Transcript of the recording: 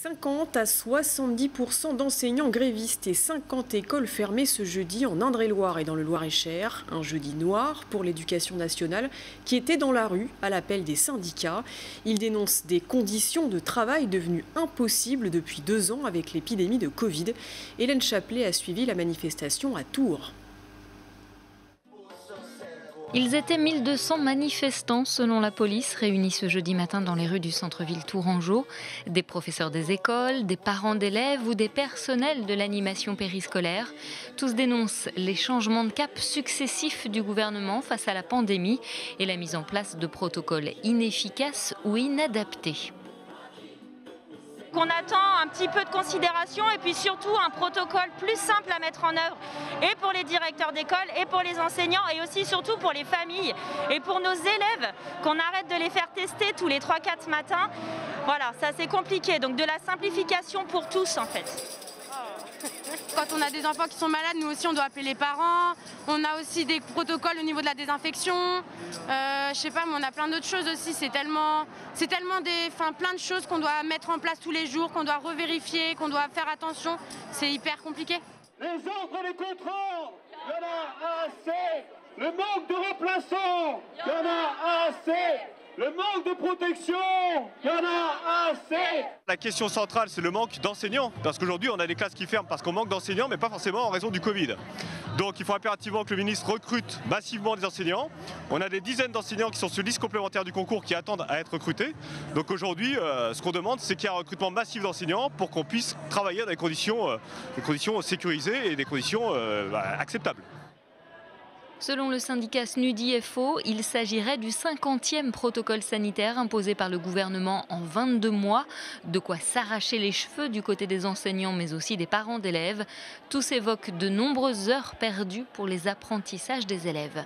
50 à 70% d'enseignants grévistes et 50 écoles fermées ce jeudi en Indre-et-Loire et dans le Loir-et-Cher. Un jeudi noir pour l'éducation nationale qui était dans la rue à l'appel des syndicats. Ils dénoncent des conditions de travail devenues impossibles depuis 2 ans avec l'épidémie de Covid. Hélène Chaplet a suivi la manifestation à Tours. Ils étaient 1200 manifestants selon la police réunis ce jeudi matin dans les rues du centre-ville tourangeau. Des professeurs des écoles, des parents d'élèves ou des personnels de l'animation périscolaire. Tous dénoncent les changements de cap successifs du gouvernement face à la pandémie et la mise en place de protocoles inefficaces ou inadaptés. On attend un petit peu de considération et puis surtout un protocole plus simple à mettre en œuvre et pour les directeurs d'école et pour les enseignants et aussi surtout pour les familles et pour nos élèves, qu'on arrête de les faire tester tous les 3-4 matins. Voilà, ça c'est compliqué, donc de la simplification pour tous en fait. Quand on a des enfants qui sont malades, nous aussi on doit appeler les parents. On a aussi des protocoles au niveau de la désinfection. Je sais pas, mais on a plein d'autres choses aussi. C'est tellement plein de choses qu'on doit mettre en place tous les jours, qu'on doit revérifier, qu'on doit faire attention. C'est hyper compliqué. Les ordres et les contrôles, il y en a assez. Le manque de remplaçants, il y en a assez. Le manque de protection, il y en a assez. La question centrale, c'est le manque d'enseignants. Parce qu'aujourd'hui, on a des classes qui ferment parce qu'on manque d'enseignants, mais pas forcément en raison du Covid. Donc il faut impérativement que le ministre recrute massivement des enseignants. On a des dizaines d'enseignants qui sont sur liste complémentaire du concours qui attendent à être recrutés. Donc aujourd'hui, ce qu'on demande, c'est qu'il y ait un recrutement massif d'enseignants pour qu'on puisse travailler dans des conditions sécurisées et des conditions acceptables. Selon le syndicat SNUDI-FO, il s'agirait du 50e protocole sanitaire imposé par le gouvernement en 22 mois. De quoi s'arracher les cheveux du côté des enseignants, mais aussi des parents d'élèves. Tous évoquent de nombreuses heures perdues pour les apprentissages des élèves.